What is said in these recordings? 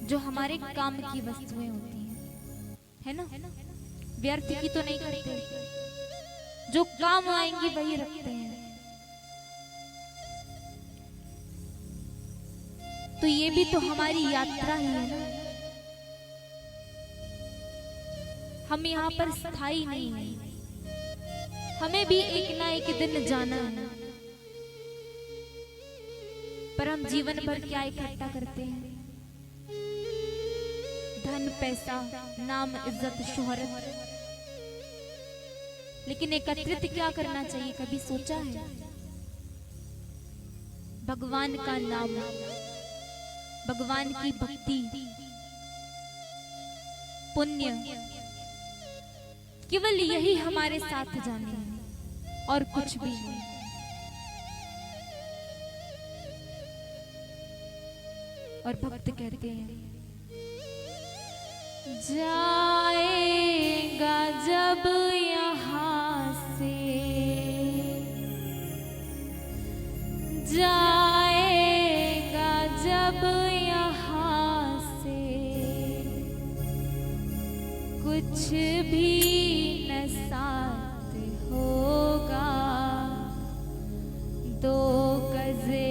जो हमारे काम की वस्तुएं होती हैं, है ना, व्यर्थ की तो नहीं करते, जो काम आएंगी वही रखते हैं। तो ये भी तो हमारी यात्रा ही है ना, हम यहाँ पर स्थायी नहीं है, हमें भी एक ना एक दिन जाना है। पर हम जीवन भर क्या इकट्ठा करते हैं? धन, पैसा, नाम, इज्जत, शोहरत। लेकिन एकत्रित क्या करना चाहिए, कभी सोचा है? भगवान का नाम, भगवान की भक्ति, पुण्य, केवल यही हमारे साथ जाने हैं और कुछ भी नहीं। और भक्त कहते हैं, जाएगा जब यहाँ से, जाएगा जब यहाँ से, कुछ भी न साथ होगा, दो गज़े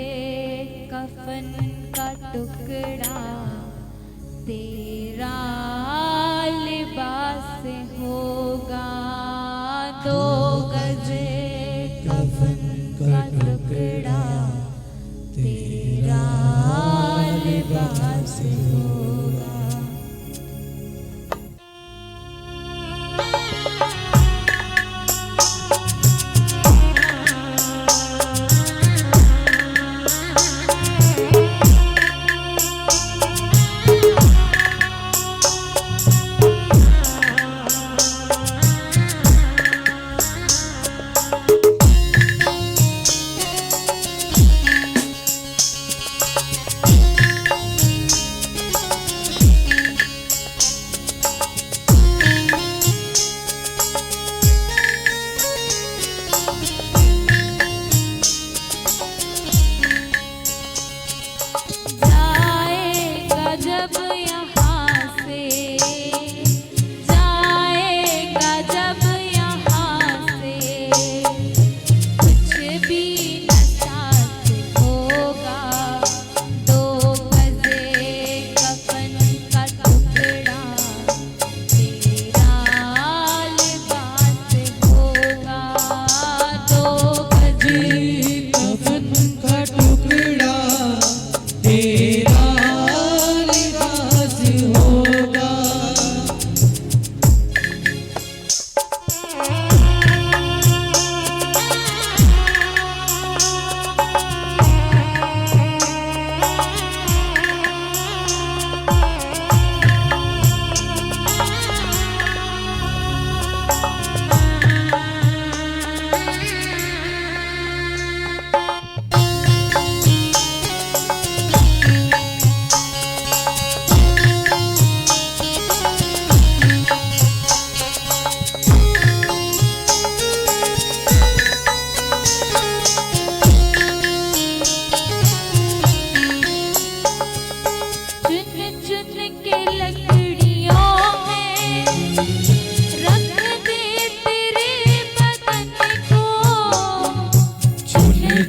कफन का टुकड़ा तेरा लिबास होगा, दो गज़े कफन का टुकड़ा तेरा लिबास होगा।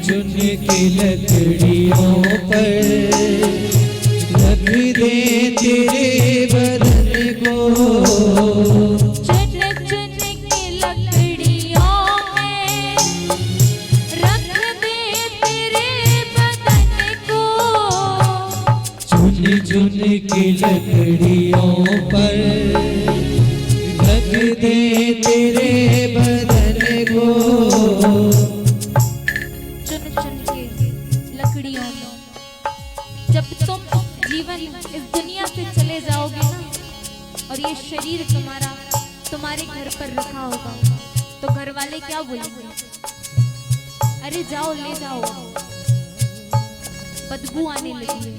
चुन के लकड़ियों पर रख दे तेरे बदन को, चुन चुन के लकड़ियों में रख दे तेरे बदन को, चुन चुन के लकड़ियों पर रख दे तेरे बदन को। जब तुम जीवन इस दुनिया से चले जाओगे ना, और ये शरीर तुम्हारे घर पर रखा होगा, तो घर वाले क्या बोलेंगे? अरे जाओ ले जाओ, बदबू आने लगी है।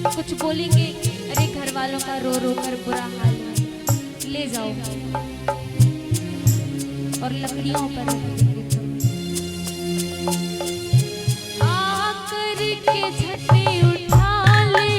कुछ बोलेंगे, अरे घर वालों का रो रो कर बुरा हाल है, ले जाओ, और लकड़ियों पर रख देंगे। आकर के झटे उठा ले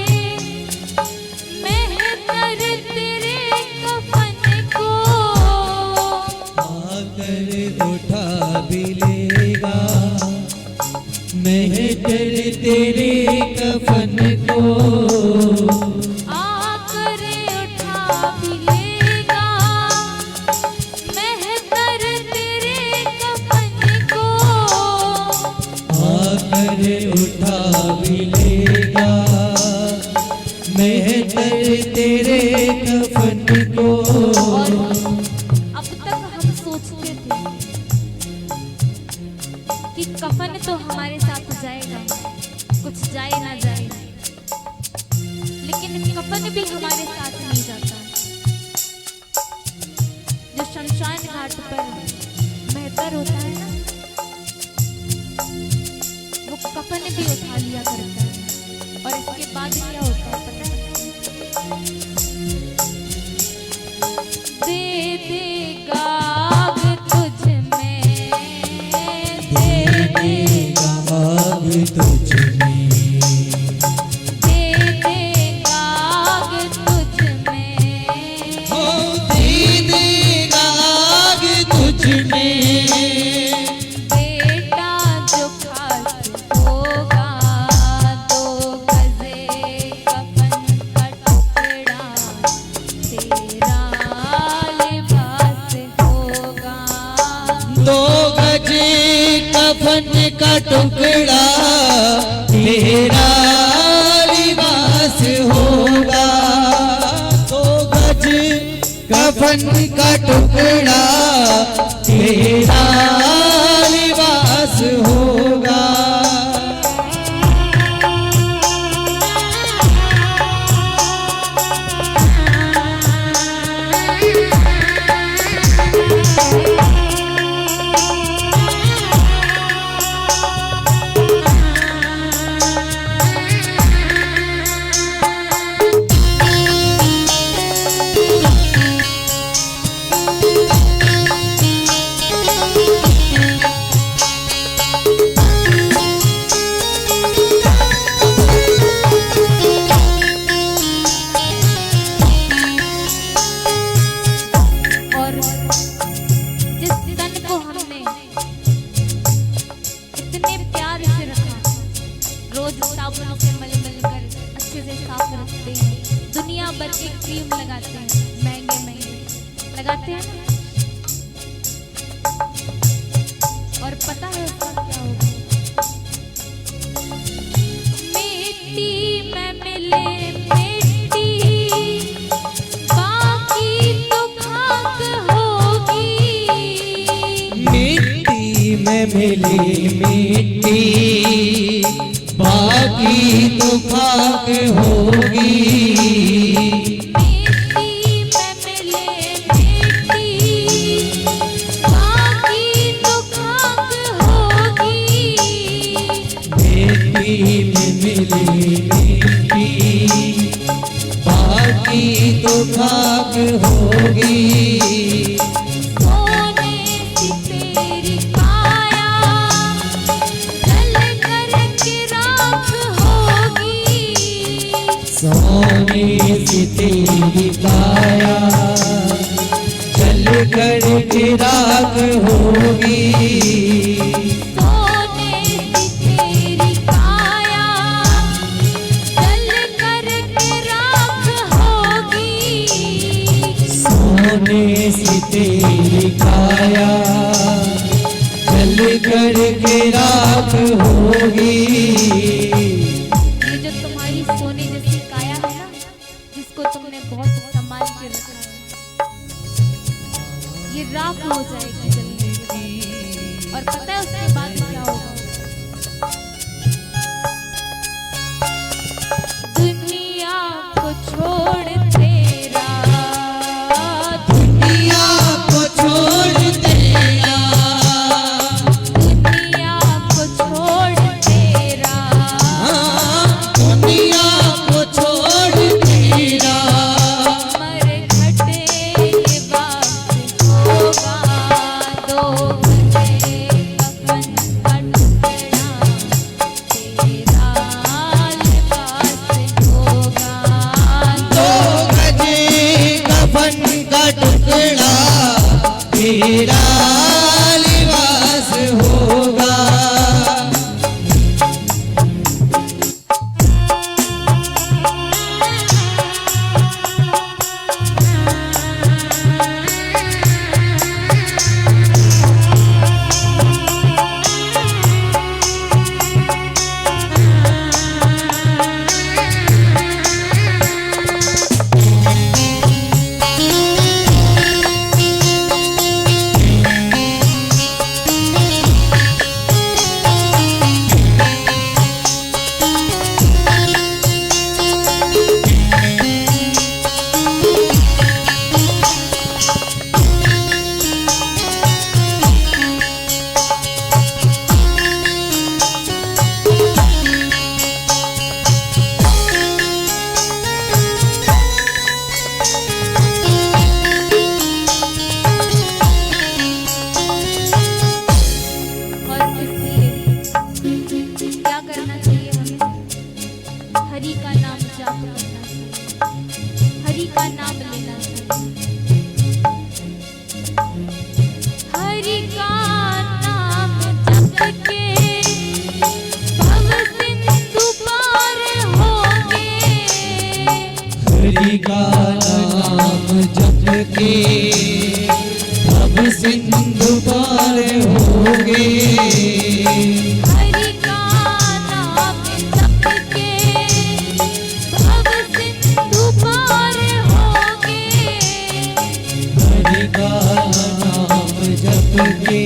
बेहतर तेरे कफन को। और अब तक हम सोचते थे कि कफन तो हमारे साथ जाएगा, कुछ जाए ना जाए, लेकिन कफन भी हमारे साथ नहीं जाता। जो शमशान घाट पर मेहतर होता है ना, वो कफन भी उठा लिया करता है। और इसके बाद क्या होता है पता है? दे देगा आग तुझ में, दे देगा आग तुझ में, दे देगा आग तुझ में, ओ दे देगा आग तुझ में। बेटा जो खास होगा, दो गजे कफन का टुकड़ा तेरा लिबास होगा। दो गज कफन का टुकड़ा तेरा लिबास होगा। दो गज कफन का टुकड़ा तेरा लिबास होगा। और जिस तन को हमने इतने प्यार से रखा, रोज साबुन से मल मल कर अच्छे से साफ रखते हैं, दुनिया भर के क्रीम लगाते हैं, महंगे महंगे लगाते हैं ना? और पता है उसका क्या होगा? मिट्टी में मिले मिट्टी, बाकी तो खाक होगी। मिट्टी में मिली मिट्टी, बाकी तो खाक होगी। मिट्टी में मिले मिट्टी, बाकी तो खाक होगी। मिट्टी में मिली मिट्टी, बाकी तो खाक होगी। सोने सी तेरी काया, जल कर के राख होगी। सोने सी तेरी काया, जल कर के राख होगी। सोने सी तेरी काया, जल कर के राख होगी। सोने सी तेरी काया, जल कर के राख होगी। ये जो तुम्हारी सोने जैसी काया है ना, जिसको तुमने बहुत संभाल के रखा है, ये राख हो जाएगी जलने के बाद। और पता है उसके बाद क्या होगा? दुनिया को छोड़ तेरा, दुनिया को छोड़ तेरा, दुनिया को छोड़ तेरा, दुनिया को छोड़ तेरा। मर घटे लिबास होगा। दो गजे कफन का टुकड़ा तेरा लिबास होगा। दो गज कफन का टुकड़ा तेरा लिबास होगा। हरि का नाम जाप करना चाहिए, हरि का नाम लेना चाहिए। हरि का नाम जप के भव सिंधु पार होगे। हरि का नाम जप के भव सिंधु पार होगे। हरि का नाम जप के भव सिंधु पार होगे। हरि का नाम जप के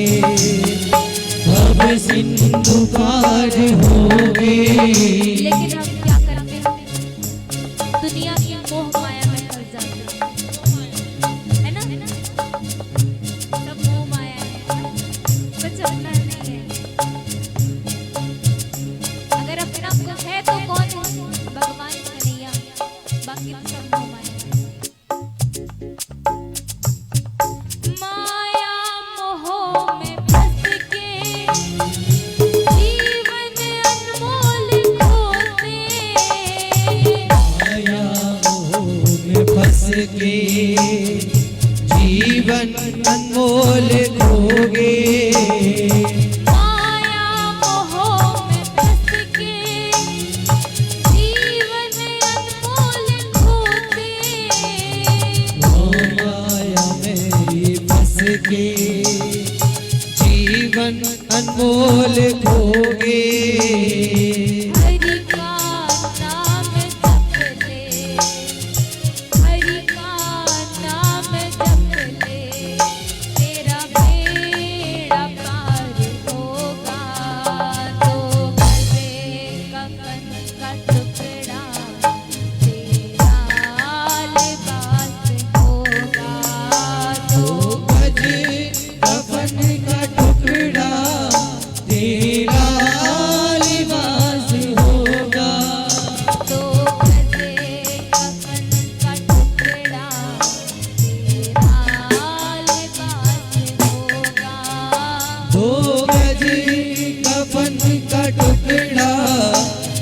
भव सिंधु पार होगे। लेकिन हम क्या करते हैं, दुनिया की मोह माया में फंस जाते हैं, है ना? सब मोह माया है, कुछ अपना नहीं है। अगर अपना कुछ है तो कौन है? भगवान कन्हैया, बाकी तो सब मोह माया है। माया मोह में फंस के जीवन अनमोल खोते। माया मोह में फंस के जीवन अनमोल खोगे। माया मोह में फंस के जीवन अनमोल खोते। माया में फंस के जीवन अनमोल खोगे। हरि का नाम जप ले, हरि का नाम जप ले, तेरा बेड़ा पार होगा। तो गले कफन का टुकड़ा तेरा लिबास होगा। तो गज कफन का टुकड़ा तेरा लिबास होगा। तो गले कफन का टुकड़ा तेरा लिबास होगा। दो गज कफन का टुकड़ा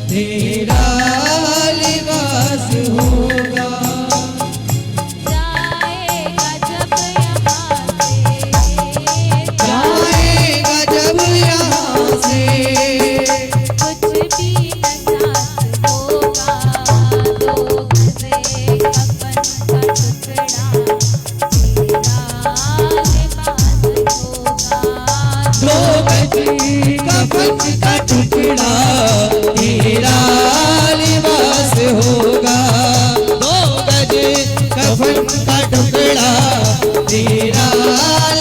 तेरा लिबास होगा। जाएगा जब यहाँ से, जाएगा जब यहाँ से कुछ भी न साथ होगा। तो गले कफन का टुकड़ा तेरा लिबास होगा। दो गज कफन का टुकड़ा तेरा लिबास होगा। दो गज कफन का टुकड़ा तेरा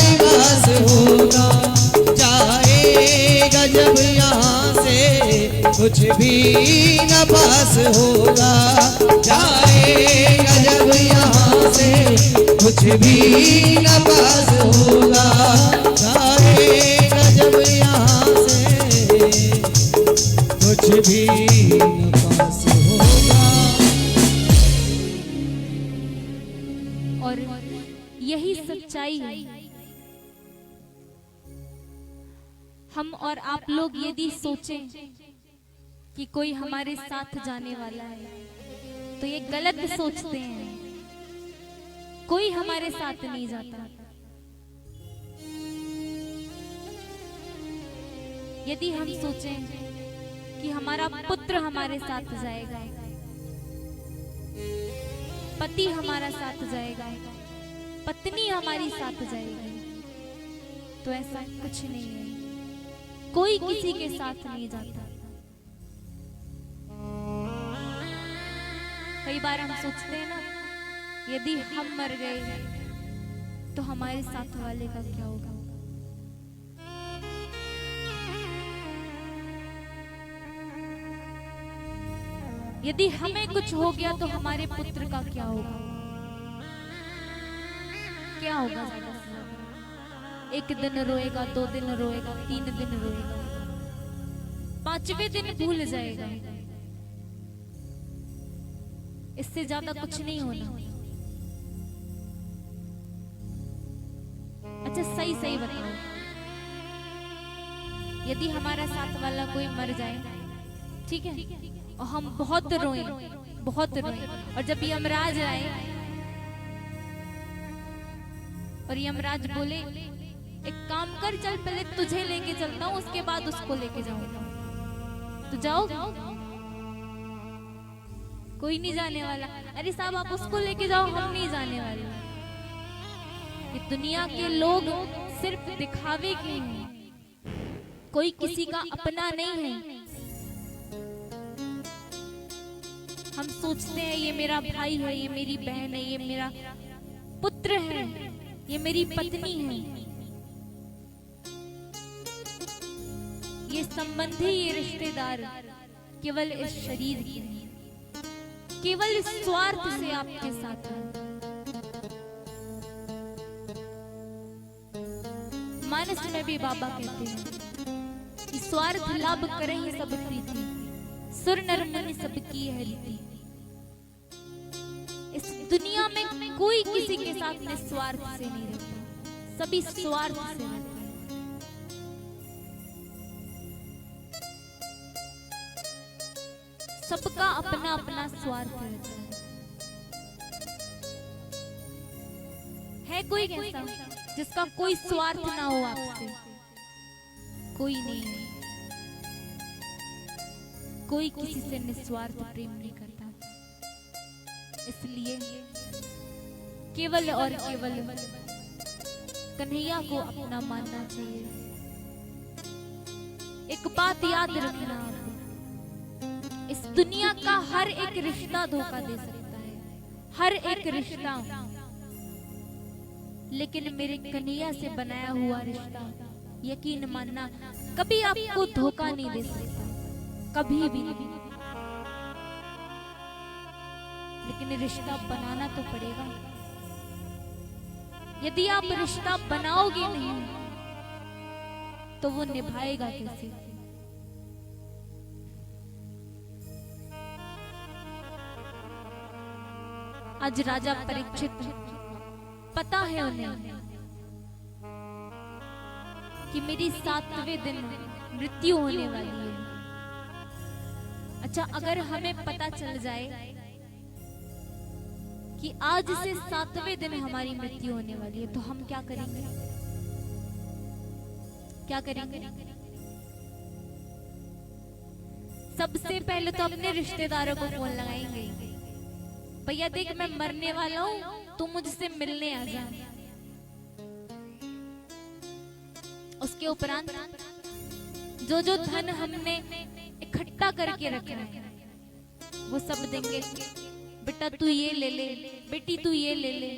लिबास होगा। जाएगा जब यहाँ से कुछ भी न पास होगा। जाएगा जब यहाँ से कुछ भी न पास होगा। जाएगा जब यहाँ से कुछ भी न पास होगा। और यही सच्चाई है। हम और आप लोग यदि सोचें कि कोई हमारे साथ जाने वाला है तो ये गलत सोचते हैं। कोई हमारे साथ नहीं जाता। यदि हम सोचें कि हमारा पुत्र हमारे साथ जाएगा, पति हमारा साथ जाएगा, पत्नी हमारी साथ जाएगी, तो ऐसा कुछ नहीं है। कोई किसी के साथ नहीं जाता। कई बार हम सोचते हैं ना, यदि हम मर गए तो हमारे साथ वाले का क्या होगा। यदि हमें कुछ हो गया तो हमारे पुत्र का क्या होगा। क्या होगा ज्यादा से ज्यादा? एक दिन रोएगा, 2 दिन रोएगा, 3 दिन रोएगा, 5वें दिन भूल जाएगा। इससे ज्यादा कुछ नहीं होना। अच्छा सही सही बताओ, यदि हमारा साथ वाला कोई मर जाए, ठीक है, और हम बहुत रोए, बहुत रोए। और जब यमराज आए और यमराज बोले एक काम कर, चल पहले तुझे लेके चलता हूँ, उसके बाद उसको लेके जाऊंगा। तो जाओ, कोई नहीं जाने वाला। अरे साहब आप उसको लेके जाओ, हम नहीं जाने वाले। ये दुनिया के लोग सिर्फ दिखावे के हैं, कोई किसी का अपना नहीं है। हम सोचते हैं ये मेरा भाई है, ये मेरी बहन है, ये मेरा पुत्र है, ये मेरी पत्नी है। ये संबंधी, ये रिश्तेदार केवल इस शरीर के हैं, केवल इस स्वार्थ से आपके साथ है। मानस में भी बाबा कहते हैं कि स्वार्थ लाभ करें ही सब प्रीति, सुर नर मुनि सबकी है रीति। इस दुनिया में कोई किसी के साथ निस्वार्थ से नहीं रहता, सभी स्वार्थ से रहते हैं। सबका अपना अपना स्वार्थ रहता है कोई कैसा जिसका कोई स्वार्थ ना हो आपसे? कोई नहीं है। कोई किसी से निस्वार्थ प्रेम नहीं करता। इसलिए केवल और केवल कन्हैया को अपना मानना चाहिए। एक बात याद रखना, आप इस दुनिया का हर एक रिश्ता धोखा दे सकता है, हर एक रिश्ता, लेकिन मेरे कन्हैया से बनाया हुआ रिश्ता यकीन मानना कभी आपको धोखा नहीं दे सकता, कभी भी नहीं। लेकिन रिश्ता बनाना तो पड़ेगा। यदि आप रिश्ता बनाओगे नहीं तो वो निभाएगा कैसे? आज राजा परीक्षित, पता है उन्हें कि मेरी 7वें दिन मृत्यु होने वाली है। अच्छा, अगर हमें पता चल जाए कि आज से 7वें दिन हमारी मृत्यु होने वाली है, तो हम क्या करेंगे? क्या करेंगे? सबसे पहले तो अपने रिश्तेदारों को फोन लगाएंगे, भैया देख मैं मरने वाला हूं, तू मुझसे मिलने आ जा। उसके उपरांत जो जो धन हमने इकट्ठा करके रखा है वो सब देंगे। बेटा तू ये ले ले, बेटी तू ये ले ले,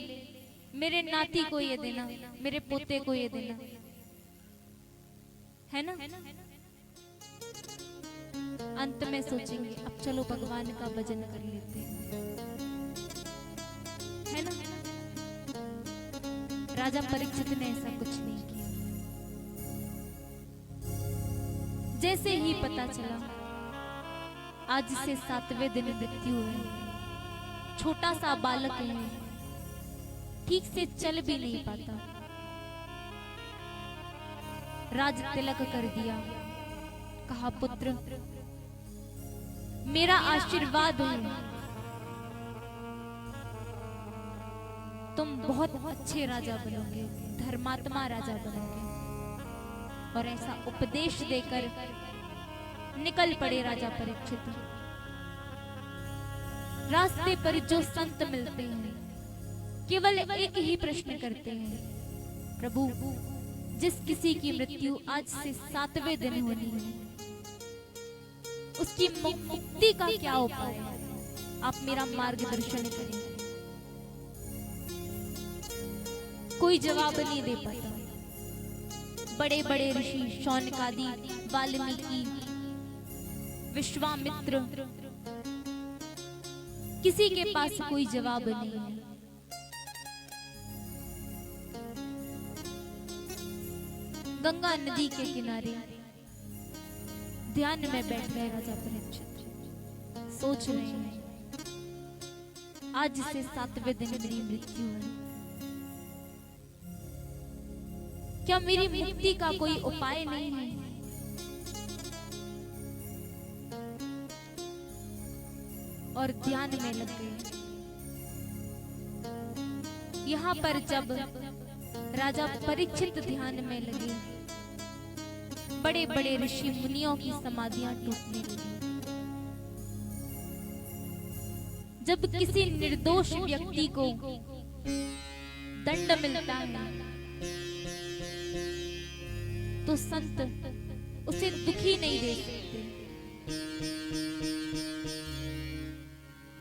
मेरे नाती को ये देना, मेरे पोते को ये देना, है ना? अंत में सोचेंगे अब चलो भगवान का भजन कर लेते हैं, है ना? राजा परीक्षित ने ऐसा कुछ नहीं किया। जैसे ही पता चला आज से 7वें दिन मृत्यु है, छोटा सा बालक है, ठीक से चल भी नहीं पाता, राज तिलक कर दिया। कहा पुत्र मेरा आशीर्वाद है, तुम बहुत अच्छे राजा बनोगे, धर्मात्मा राजा बनोगे। और ऐसा उपदेश देकर निकल पड़े राजा परीक्षित। रास्ते पर जो संत मिलते हैं केवल एक ही प्रश्न करते हैं, प्रभु जिस किसी की मृत्यु आज से 7वें दिन होनी है उसकी मुक्ति का क्या उपाय है? आप मेरा मार्गदर्शन करें। कोई जवाब नहीं दे पाता। बड़े बड़े ऋषि शौनकादि, वाल्मीकि, विश्वामित्र, किसी के पास कोई जवाब नहीं है। गंगा नदी के किनारे ध्यान में बैठ गए राजा परीक्षित, सोच रहे हैं आज से 7वें दिन मेरी मृत्यु है, क्या मेरी मुक्ति का कोई उपाय नहीं है? और ध्यान में लग गए। यहाँ पर जब राजा परीक्षित ध्यान में लगे, बड़े बड़े ऋषि मुनियों की समाधियां टूटने लगी। जब किसी निर्दोष व्यक्ति को दंड मिलता है तो संत उसे दुखी नहीं दे सकते।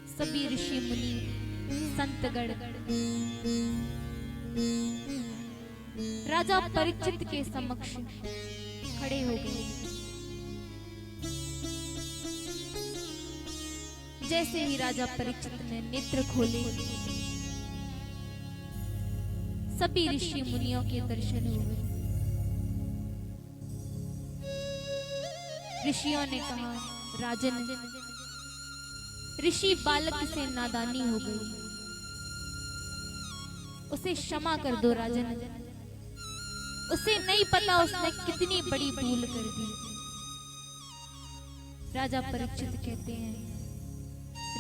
सभी ऋषि मुनि संतगण राजा परीक्षित के समक्ष खड़े हो गए। जैसे ही राजा परीक्षित ने नेत्र खोले, सभी ऋषि मुनियों के दर्शन हुए। ऋषियों ने कहा, राजन, ऋषि बालक से नादानी हो गई, उसे क्षमा कर दो राजन। उसे नहीं पता उसने कितनी बड़ी भूल कर दी। राजा परीक्षित कहते हैं,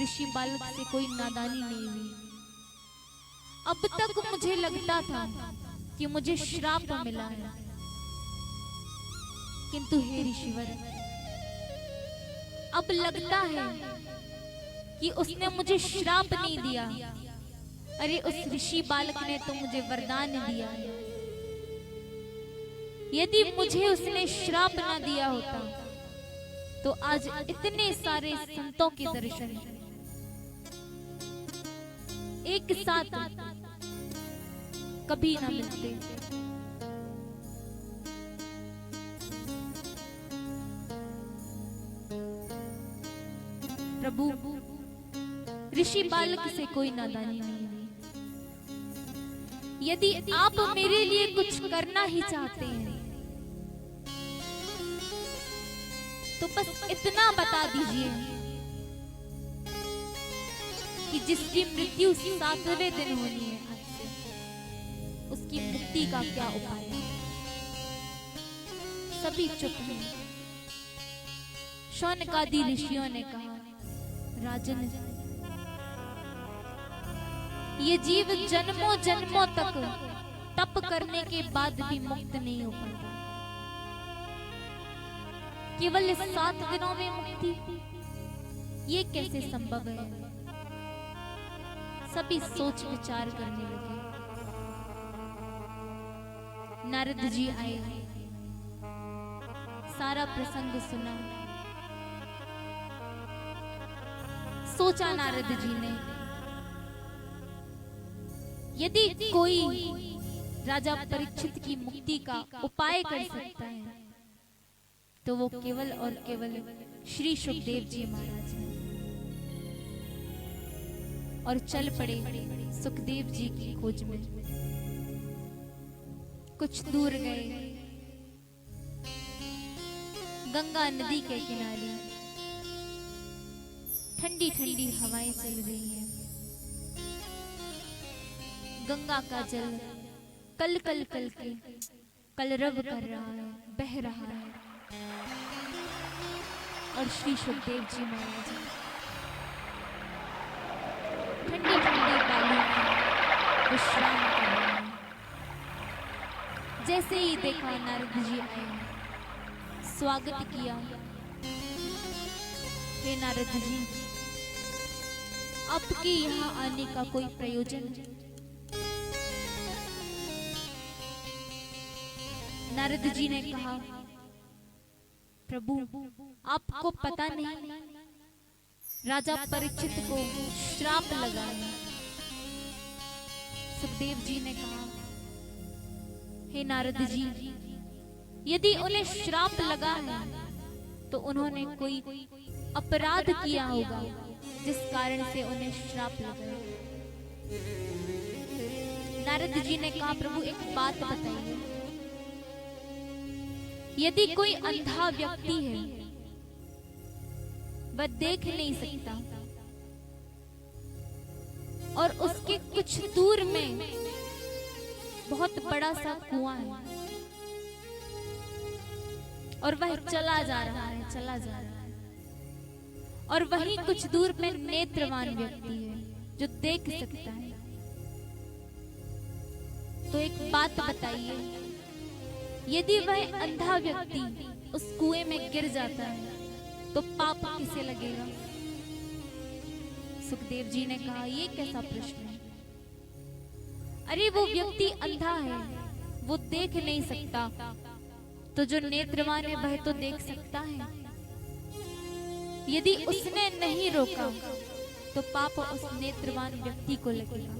ऋषि बालक से कोई नादानी नहीं हुई। अब तक मुझे लगता था कि मुझे श्राप मिला है, किंतु हे ऋषिवर, अब लगता है कि उसने मुझे श्राप नहीं दिया। अरे उस ऋषि बालक ने तो मुझे वरदान दिया है। यदि मुझे उसने श्राप ना दिया होता तो आज इतने सारे संतों के दर्शन एक साथ कभी ना मिलते। प्रभु, ऋषि बालक से कोई नादानी नहीं हुई। यदि आप मेरे लिए कुछ करना ही चाहते हैं तो बस इतना बता दीजिए कि जिसकी मृत्यु 7वें दिन होनी है आज से, उसकी मुक्ति का क्या उपाय है। सभी चुप हैं। शौनकादि ऋषियों ने कहा, राजन, ये जीव जन्मों जन्मों तक तप करने के बाद भी मुक्त नहीं हो पाता। केवल 7 दिनों में मुक्ति, ये कैसे संभव है। सभी सोच विचार करने लगे। नारद जी आए, सारा प्रसंग सुना। सोचा नारद जी ने, यदि कोई राजा परीक्षित की मुक्ति का उपाय कर सकता है तो वो केवल और केवल श्री सुखदेव जी महाराज हैं। और चल पड़े सुखदेव जी की खोज में। कुछ दूर गए, गंगा नदी के किनारे ठंडी ठंडी हवाएं चल रही हैं। गंगा का जल कल कल कल के कलरव कर रहा है, बह रहा है। और श्री सुखदेव जी महाराज ठंडी ठंडी बालू में विश्राम कर रहे हैं। जैसे ही देखा नारद जी आए, स्वागत किया। हे नारद जी, आपके यहाँ आने का कोई प्रयोजन? नारद जी ने कहा, प्रभु, आपको पता नहीं, राजा परीक्षित को श्राप लगा है। सुखदेव जी ने कहा, हे नारद जी, यदि उन्हें श्राप लगा है तो उन्होंने कोई अपराध किया होगा जिस कारण से उन्हें श्राप लगा। नारद जी ने कहा, प्रभु एक बात बताइए, यदि कोई अंधा व्यक्ति है, वह देख नहीं सकता और उसके कुछ दूर में बहुत बड़ा सा कुआं है और वह चला जा रहा है, और वहीं कुछ दूर पे नेत्रवान व्यक्ति है जो देख सकता है। तो एक बात बताइए, यदि वह अंधा व्यक्ति उस कुएं में गिर जाता है तो पाप किसे लगेगा? सुखदेव जी ने कहा, ये कैसा प्रश्न है? अरे वो व्यक्ति अंधा है, वो देख नहीं सकता, तो जो नेत्रवान है वह तो देख सकता है। यदि उसने नहीं रोका तो पाप उस नेत्रवान व्यक्ति को लगेगा।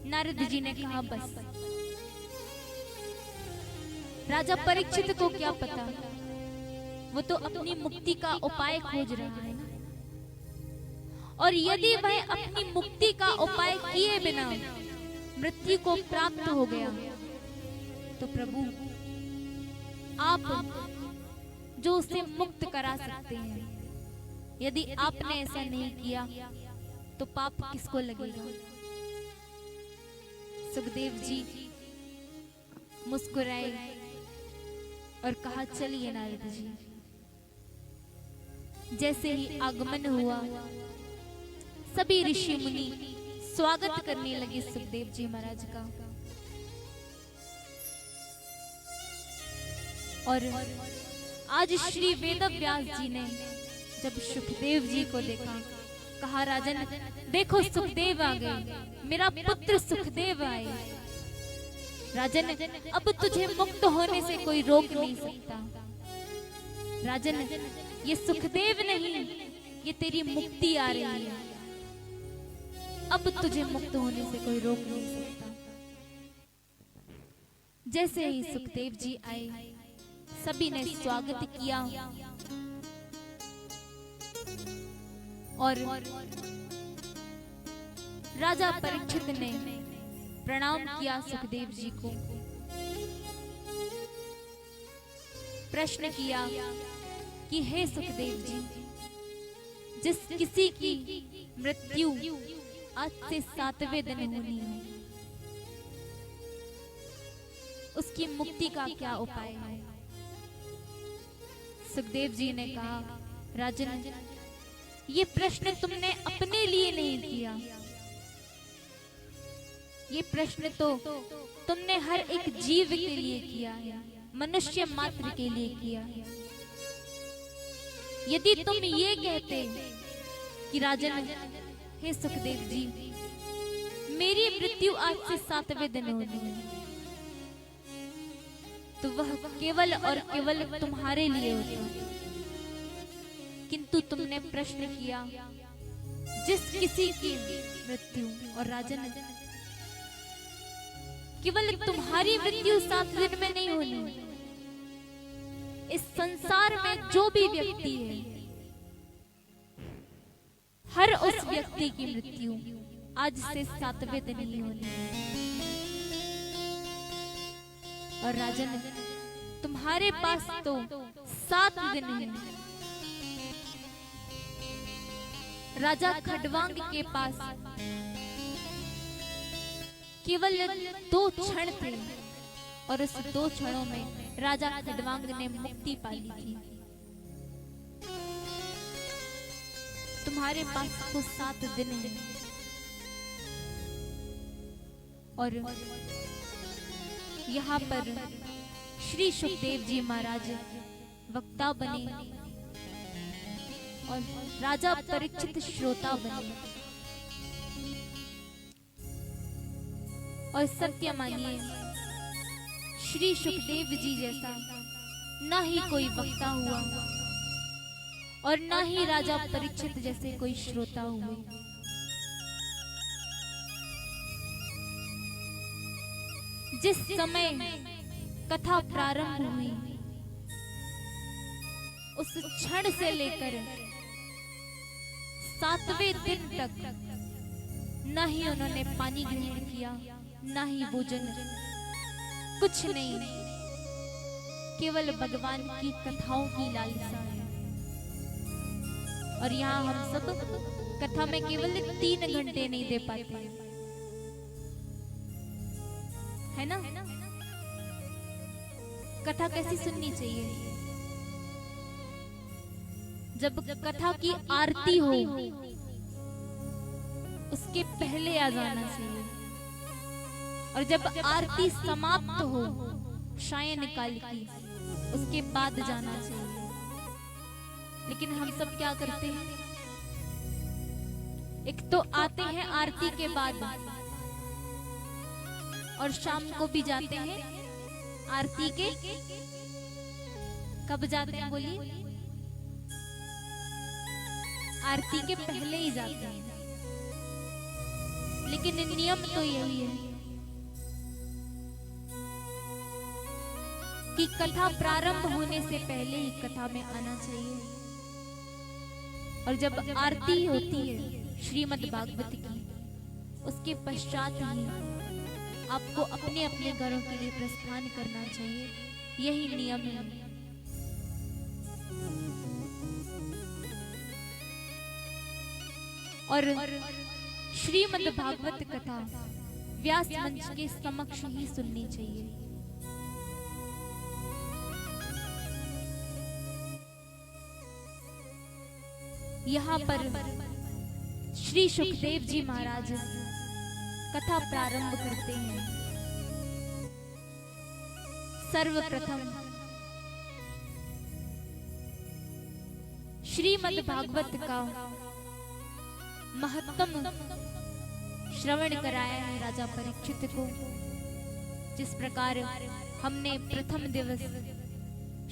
नारद जी ने कहा, बस। राजा परीक्षित को क्या पता, वो तो अपनी मुक्ति का उपाय खोज रहा है ना। और यदि वह अपनी मुक्ति का उपाय किए बिना मृत्यु को प्राप्त हो गया तो प्रभु आप जो उसे मुक्त करा सकते हैं, यदि आपने ऐसा नहीं किया तो पाप किसको लगेगा? सुखदेव जी मुस्कुराए और कहा, चलिए नारद जी। जैसे ही आगमन हुआ, सभी ऋषि मुनि स्वागत करने लगे सुखदेव जी महाराज का। और आज श्री वेदव्यास जी ने जब सुखदेव जी को देखा, कहा, राजन देखो सुखदेव आ गए, मेरा पुत्र सुखदेव आए। राजन अब तुझे मुक्त होने से कोई रोक नहीं सकता। राजन ये सुखदेव नहीं, ये तेरी मुक्ति आ रही है। अब तुझे मुक्त होने से कोई रोक नहीं सकता। जैसे ही सुखदेव जी आए, सभी ने स्वागत किया और राजा परीक्षित ने प्रणाम किया सुखदेव जी को। प्रश्न किया कि हे सुखदेव जी, जिस किसी की मृत्यु आज से 7वें दिन होनी है, उसकी मुक्ति का क्या उपाय है? सुखदेव जी ने कहा, राजन ये प्रश्न तुमने अपने लिए नहीं किया, ये प्रश्न तो तुमने हर एक जीव के लिए किया है, मनुष्य मात्र के लिए किया है। यदि तुम ये कहते कि राजन हे सुखदेव जी, मेरी मृत्यु आज से 7वें दिन होनी है, तो वह केवल और केवल तुम्हारे लिए होता। किंतु तुमने प्रश्न किया जिस किसी की मृत्यु, और राजन केवल तुम्हारी मृत्यु 7 दिन में नहीं होनी, इस संसार में जो भी व्यक्ति है, हर उस व्यक्ति की मृत्यु आज से 7वें दिन ही होनी है। और राजन तुम्हारे पास तो 7 दिन है। राजा खडवांग के पास केवल 2 क्षण थे और उस 2 क्षणों में राजा खडवांग ने मुक्ति पा ली थी। तुम्हारे पास तो 7 दिन है और यहाँ पर श्री सुखदेव जी महाराज वक्ता बने और राजा परीक्षित श्रोता बने। और सत्य मानिए, श्री सुखदेव जी जैसा ना ही कोई वक्ता हुआ और ना ही राजा परीक्षित जैसे कोई श्रोता हुए। जिस समय कथा प्रारंभ हुई, उस क्षण से लेकर 7वें दिन तक ना ही उन्होंने पानी ग्रहण किया, ना ही भोजन, कुछ नहीं, केवल भगवान की कथाओं की लालसा है। और यहाँ हम सब कथा में केवल 3 घंटे नहीं दे पाते, है ना? कथा कैसी सुननी चाहिए? जब कथा की आरती हो उसके पहले आ जाना चाहिए, और जब आरती समाप्त हो सायं काल की उसके बाद जाना चाहिए। लेकिन हम सब क्या करते हैं, एक तो आते हैं आरती के बाद और शाम को भी जाते हैं आरती के, कब जाते हैं बोलिए, आरती के पहले ही जाते हैं। लेकिन नियम तो यही है कि कथा प्रारंभ होने से पहले ही कथा में आना चाहिए, और जब आरती होती है श्रीमद् भागवत की उसके पश्चात ही आपको अपने अपने घरों के लिए प्रस्थान करना चाहिए। यही नियम है। और श्रीमद् भागवत कथा व्यास मंच के समक्ष ही सुननी चाहिए। यहाँ पर श्री सुखदेव जी महाराज कथा प्रारंभ करते हैं। सर्वप्रथम श्रीमद् भागवत का महत्तम श्रवण कराया है राजा परीक्षित को। जिस प्रकार हमने प्रथम दिवस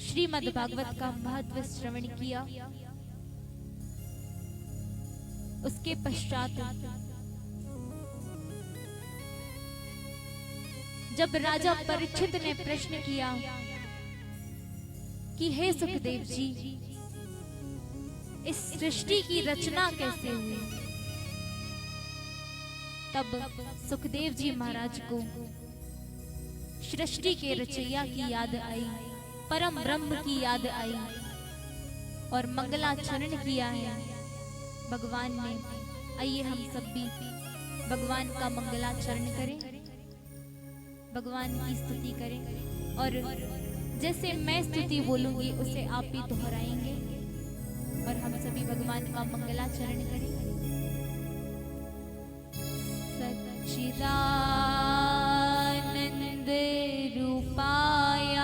श्रीमद् भागवत का महत्व श्रवण किया, उसके पश्चात जब राजा परीक्षित ने प्रश्न किया कि हे सुखदेव जी, इस सृष्टि की रचना कैसे हुई, तब सुखदेव जी महाराज को सृष्टि के रचयिता की याद आई, परम ब्रह्म की याद आई और मंगलाचरण किया है भगवान ने। आइए हम सब भी भगवान का मंगलाचरण करें, भगवान की स्तुति करें, और जैसे मैं स्तुति बोलूंगी उसे आप भी दोहराएंगे और हम सभी भगवान का मंगलाचरण करें। सच्चिदानंद रूपाय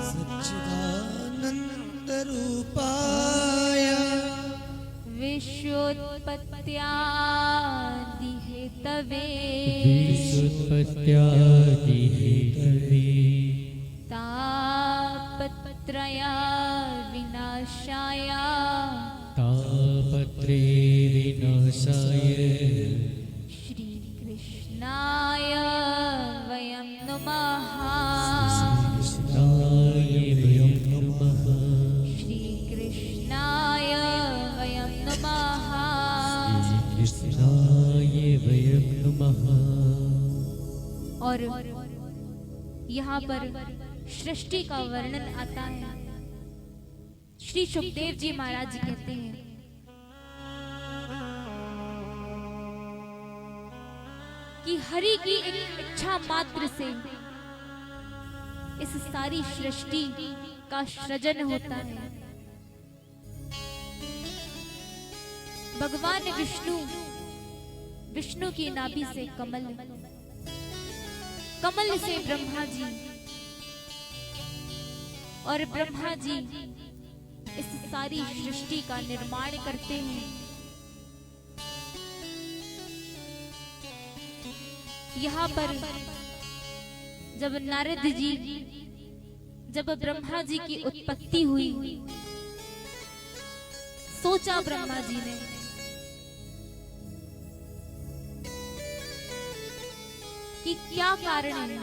सच्चिदानंद रूपाय विश्वोत्पत्त्यादि हेतवे तापत्रय विनाशाय तापत्रे विनाशाय श्री कृष्णाय वयं नमः। कृष्णाय वयं नमः। श्री कृष्णाय वयं नमः। कृष्णाय वयं नमः। और यहाँ पर सृष्टि का वर्णन आता है। श्री सुखदेव जी महाराज जी कहते हैं कि हरि की एक इच्छा मात्र से इस सारी सृष्टि का सृजन होता है। भगवान विष्णु की नाभि से कमल, कमल से ब्रह्मा जी, और ब्रह्मा जी इस सारी सृष्टि का निर्माण करते हैं। यहाँ पर जब नारद जी, जब ब्रह्मा जी की उत्पत्ति हुई, सोचा ब्रह्मा जी ने कि क्या कारण है,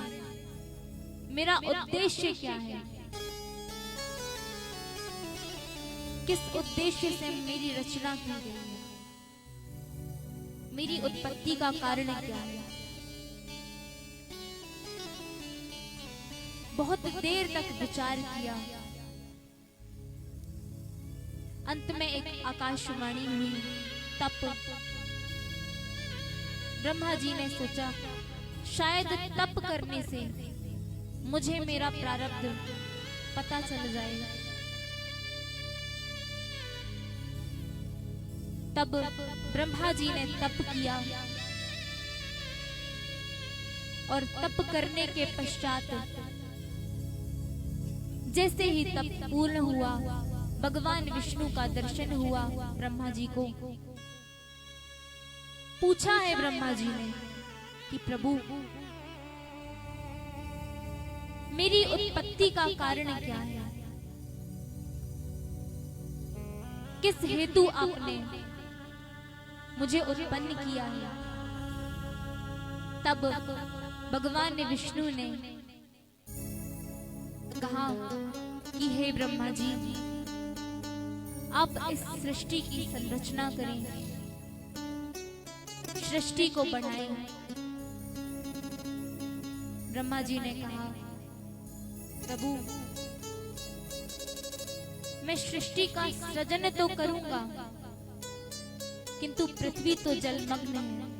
मेरा उद्देश्य क्या है, किस उद्देश्य से मेरी रचना की गई है, मेरी उत्पत्ति का कारण क्या है। बहुत देर तक विचार किया। अंत में एक आकाशवाणी हुई। तप ब्रह्मा जी ने सोचा शायद तप करने से मुझे मेरा प्रारब्ध पता चल जाएगा। तब ब्रह्मा जी ने तप किया और तप करने के पश्चात जैसे ही तप पूर्ण हुआ, भगवान विष्णु का दर्शन हुआ ब्रह्मा जी को। पूछा है ब्रह्मा जी ने कि प्रभु, मेरी उत्पत्ति का कारण क्या है? किस हेतु आपने मुझे उत्पन्न किया है? तब भगवान विष्णु ने कहा कि हे ब्रह्मा जी, आप इस सृष्टि की संरचना करें, सृष्टि को बढ़ाएं। ब्रह्मा जी ने कहा, प्रभु, मैं सृष्टि का सृजन तो करूंगा, किंतु पृथ्वी तो जलमग्न है,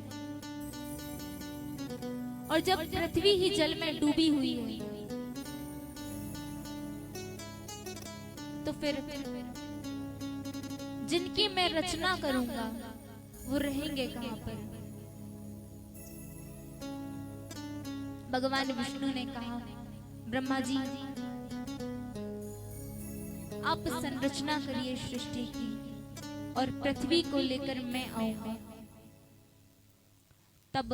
और जब पृथ्वी ही जल में डूबी हुई है तो फिर जिनकी मैं रचना करूंगा वो रहेंगे कहां पर? भगवान विष्णु ने कहा, ब्रह्मा जी, आप संरचना करिए सृष्टि की और पृथ्वी को लेकर मैं आऊंगा। तब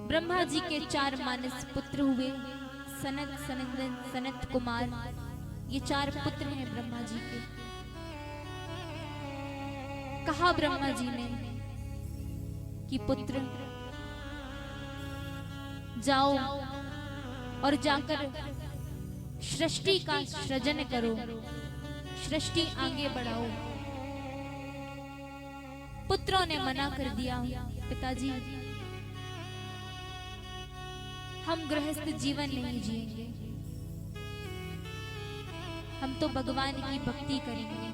ब्रह्मा जी के 4 मानस पुत्र हुए, सनत, सनंदन, सनत कुमार। ये 4 पुत्र हैं ब्रह्मा जी के। कहा ब्रह्मा जी ने कि पुत्र, जाओ और जाकर सृष्टि का सृजन करो, सृष्टि आगे बढ़ाओ। पुत्रों ने मना कर दिया, पिताजी, हम गृहस्थ जीवन नहीं जिएंगे, हम तो भगवान की भक्ति करेंगे।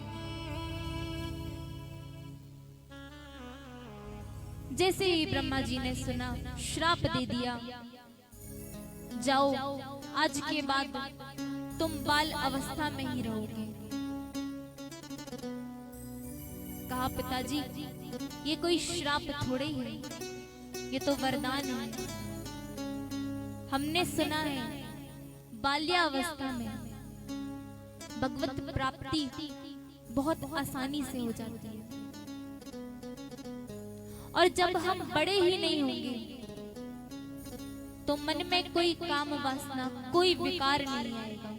जैसे ही ब्रह्मा जी ने सुना, श्राप दे दिया, जाओ, आज के बाद तुम बाल अवस्था में ही रहोगे। कहा, पिताजी, ये कोई श्राप थोड़े ही है, ये तो वरदान है। हमने सुना है बाल्यावस्था में भगवत प्राप्ति बहुत आसानी से हो जाती है, और जब हम बड़े ही नहीं होंगे तो मन में कोई काम वासना, कोई विकार नहीं आएगा।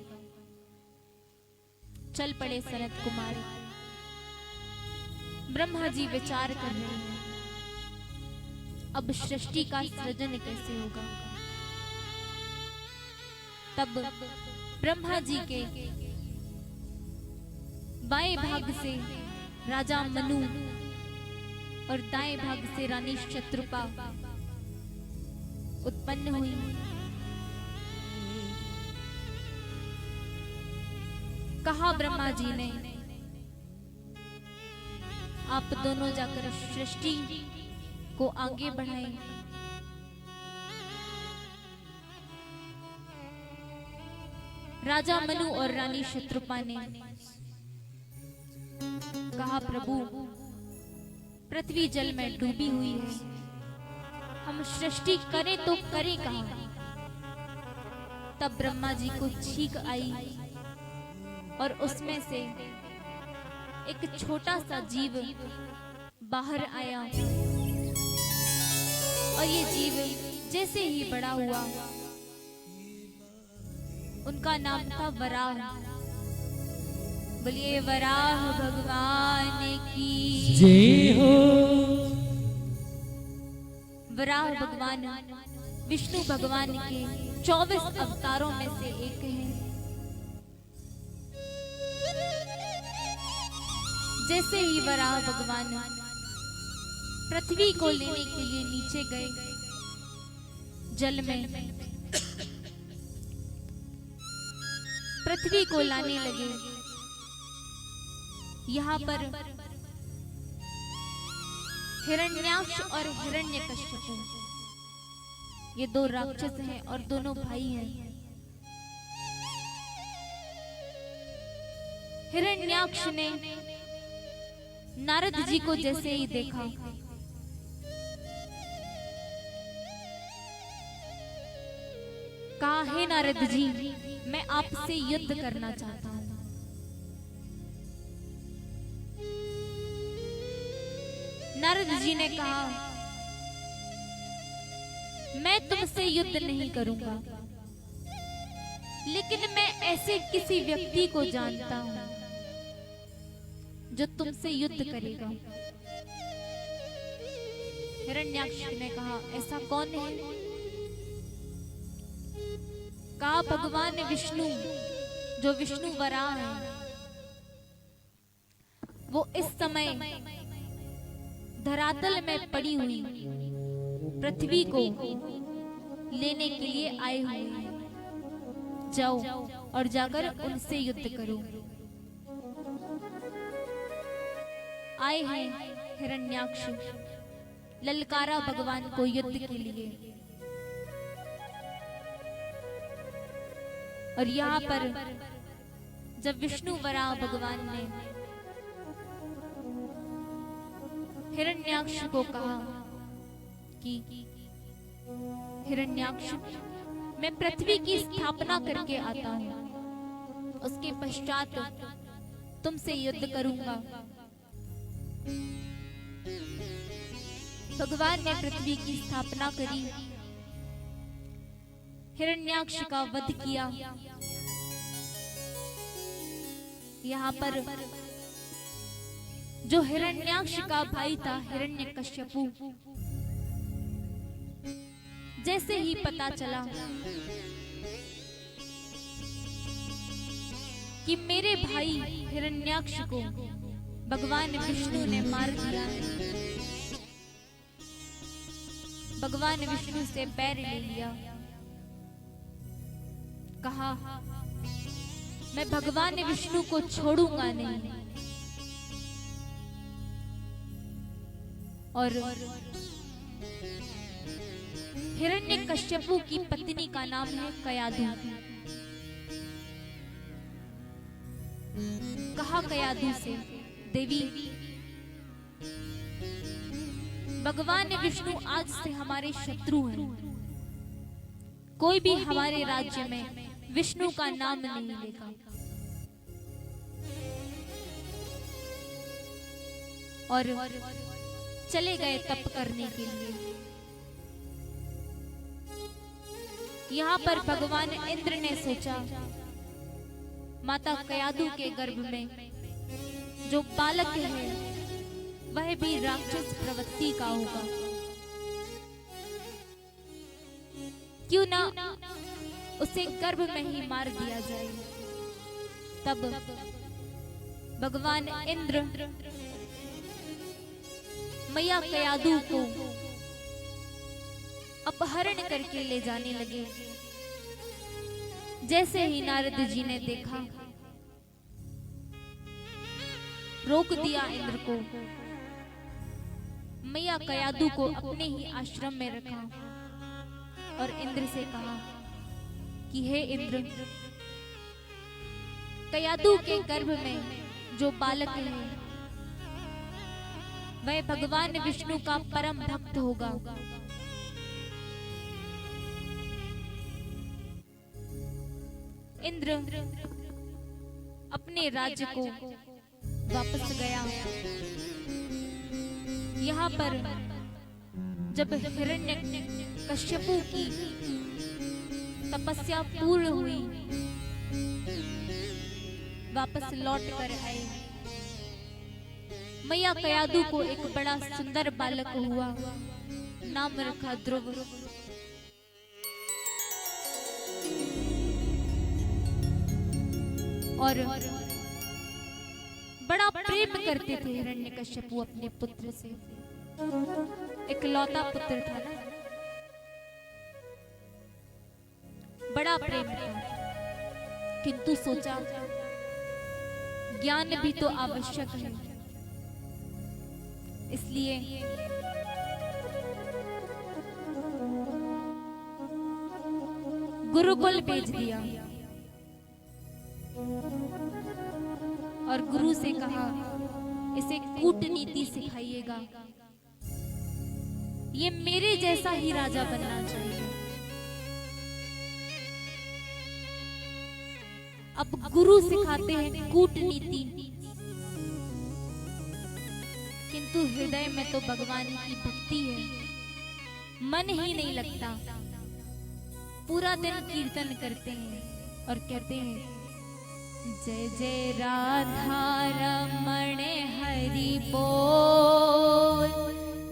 चल पड़े सनत कुमार। ब्रह्मा जी विचार कर रहे हैं, अब सृष्टि का सृजन कैसे होगा? तब ब्रह्मा जी के बाएं भाग से राजा मनु और दाएं भाग से रानी शत्रुपा उत्पन्न हुई। कहा ब्रह्मा जी ने, आप दोनों जाकर सृष्टि को आगे बढ़ाएं। राजा मनु और रानी शत्रुपा ने कहा, प्रभु, पृथ्वी जल में डूबी हुई है, हम सृष्टि करें तो करें कहां? तब ब्रह्मा जी को छींक आई और उसमें से एक छोटा सा जीव बाहर आया, और ये जीव जैसे ही बड़ा हुआ, उनका नाम था वराह। बोलिए वराह भगवान की जय हो। वराह भगवान विष्णु भगवान के 24 अवतारों में से एक है। जैसे ही वराह भगवान पृथ्वी को लेने के लिए नीचे गए जल में, पृथ्वी को लाने लगे, यहाँ पर हिरण्याक्ष और हिरण्यकश्यप, ये 2 राक्षस हैं और दोनों भाई हैं। हिरण्याक्ष ने नारद जी को जैसे ही देखा, कहा, हे नारद जी, मैं आपसे युद्ध करना चाहता हूं। नारद जी ने कहा, मैं तुमसे युद्ध नहीं करूंगा, लेकिन मैं ऐसे किसी व्यक्ति को जानता हूं जो तुमसे युद्ध करेगा। हिरण्याक्ष ने कहा, ऐसा कौन है? कहा, भगवान विष्णु, जो विष्णु वराह है, वो इस समय धरातल में पड़ी हुई पृथ्वी को लेने के लिए आए हुए हैं। जाओ और जाकर उनसे युद्ध करो। आए हैं हिरण्याक्ष, ललकारा भगवान को युद्ध के लिए। और यहाँ पर जब विष्णु वराह भगवान ने हिरण्याक्ष को कहा कि हिरण्याक्ष, मैं पृथ्वी की स्थापना करके आता हूं, उसके पश्चात तुमसे युद्ध करूंगा। भगवान ने पृथ्वी की स्थापना करी, हिरण्याक्ष का वध किया। यहाँ पर जो हिरण्याक्ष का भाई था हिरण्यकश्यपु, जैसे ही पता चला कि मेरे भाई हिरण्याक्ष को भगवान विष्णु ने मार दिया है, भगवान विष्णु से बैर ले लिया। कहा, मैं भगवान विष्णु को छोड़ूंगा नहीं। और हिरण्यकश्यपु की पत्नी का नाम है कयाधु। कहा कयाधु से, देवी, भगवान विष्णु आज से हमारे शत्रु हैं। कोई भी हमारे राज्य में विष्णु का नाम नहीं लेगा। और चले गए तप करने के लिए। यहाँ पर भगवान इंद्र ने सोचा, माता कयाधु के गर्भ में जो बालक है वह भी राक्षस प्रवृत्ति का होगा, क्यों ना उसे गर्भ में ही मार दिया जाए। तब भगवान इंद्र मैया कयाधु को अपहरण करके ले जाने लगे। जैसे ही नारद जी ने देखा, रोक दिया इंद्र को, मैया कयाधु को अपने ही आश्रम में रखा और इंद्र से कहा कि हे इंद्र, कयाधु के गर्भ में जो बालक है वह भगवान विष्णु का परम भक्त होगा। इंद्र अपने राज्य को वापस गया। यहाँ पर जब हिरण्यकश्यपु की तपस्या पूर्ण हुई, वापस लौट कर आए। मैया कयाधु को एक बड़ा सुंदर बालक हुआ, नाम रखा ध्रुव। और बड़ा प्रेम करते थे हिरण्यकश्यपु अपने पुत्र से। इकलौता पुत्र था ना, बड़ा प्रेम था। किंतु सोचा ज्ञान भी तो आवश्यक है, इसलिए गुरुकुल भेज दिया और गुरु से कहा, इसे कूटनीति सिखाइएगा। ये मेरे जैसा ही राजा बनना चाहिए। अब गुरु सिखाते हैं कूटनीति, किंतु हृदय में तो भगवान की भक्ति है, मन ही नहीं लगता। पूरा दिन कीर्तन करते हैं और कहते हैं जय जय राधा रमण हरि बोल,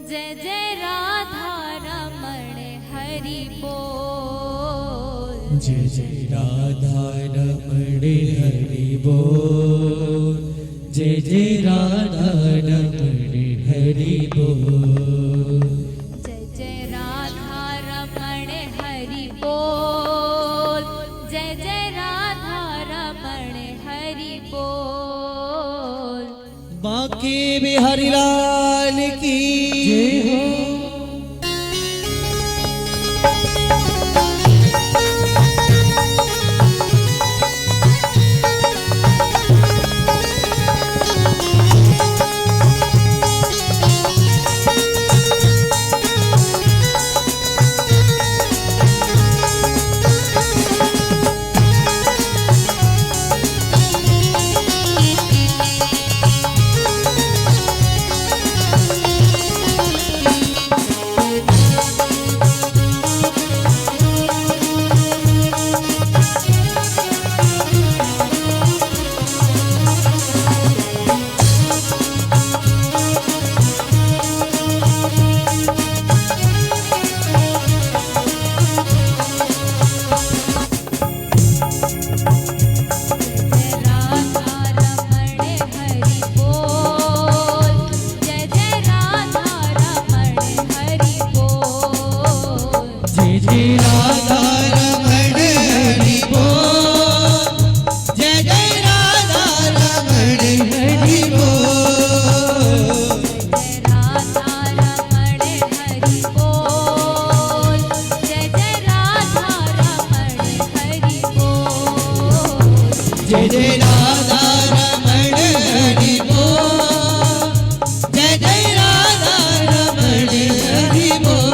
जय जय राधा रमण हरि बोल, जय जय राधा रमण हरि बोल, जय जय राधा रमण हरि बोल, जय जय राधा रमण हरि बोल, जय जय राधा रमण हरि बोल। बांके बिहारी लाल की जय हो। जय जय राधा रमण हरि बोल, जय जय राधा रमण हरि बोल।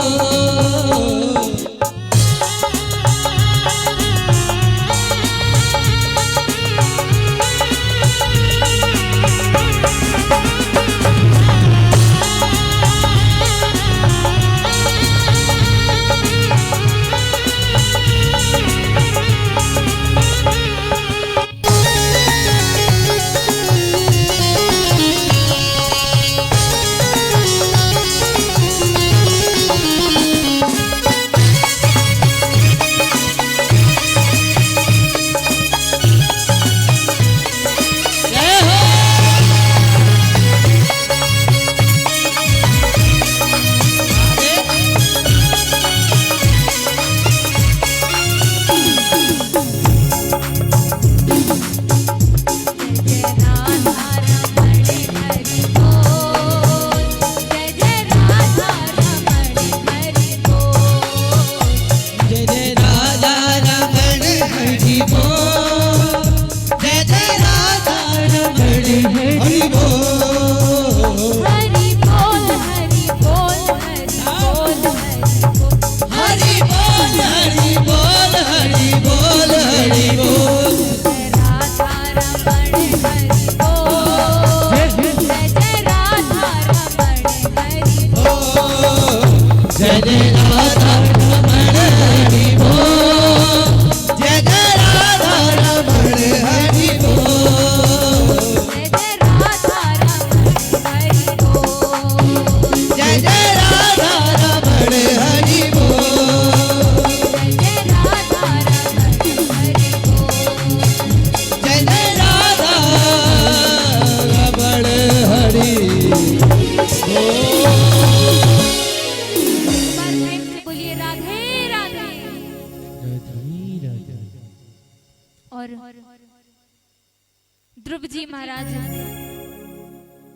ध्रुव जी महाराज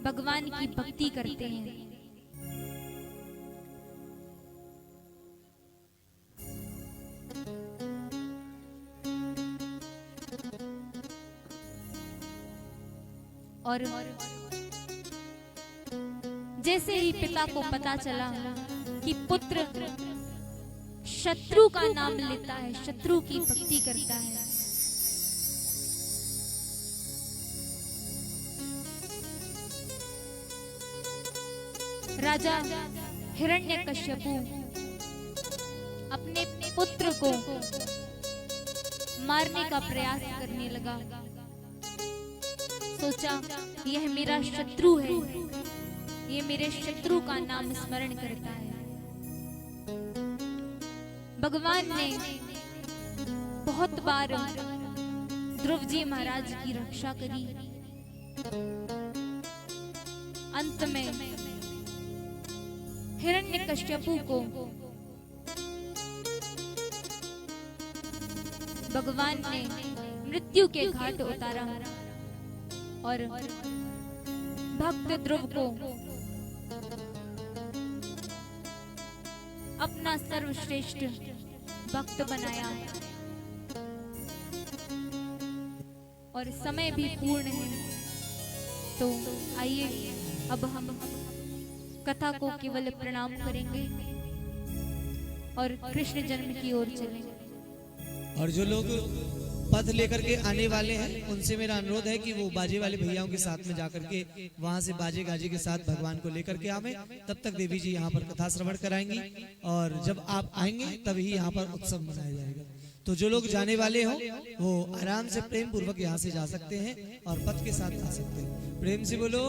भगवान की भक्ति करते हैं। और जैसे ही पिता को पता चला कि पुत्र शत्रु का नाम लेता है, शत्रु की भक्ति करता है, राजा हिरण्यकश्यपु अपने पुत्र को मारने का प्रयास करने लगा। सोचा यह मेरा शत्रु है, ये मेरे शत्रु का नाम स्मरण करता है। भगवान ने बहुत बार ध्रुव जी महाराज की रक्षा करी। अंत में हिरण्यकश्यपु को भगवान ने मृत्यु के घाट उतारा और भक्त ध्रुव को अपना सर्वश्रेष्ठ भक्त बनाया। और समय भी पूर्ण है, तो आइए अब हम कथा को केवल प्रणाम करेंगे और कृष्ण जन्म की ओर चलेंगे। और जो लोग पथ लेकर के आने वाले हैं उनसे मेरा अनुरोध है कि वो बाजे वाले भैयाओं के साथ में जाकर के वहां से बाजे गाजे के साथ भगवान को लेकर के आवे। तब तक देवी जी यहाँ पर कथा श्रवण कराएंगी और जब आप आएंगे तभी यहाँ पर उत्सव मनाया जाएगा। तो जो लोग जाने वाले हो वो आराम से प्रेम पूर्वक यहाँ से जा सकते हैं और पथ के साथ आ सकते हैं। प्रेम से बोलो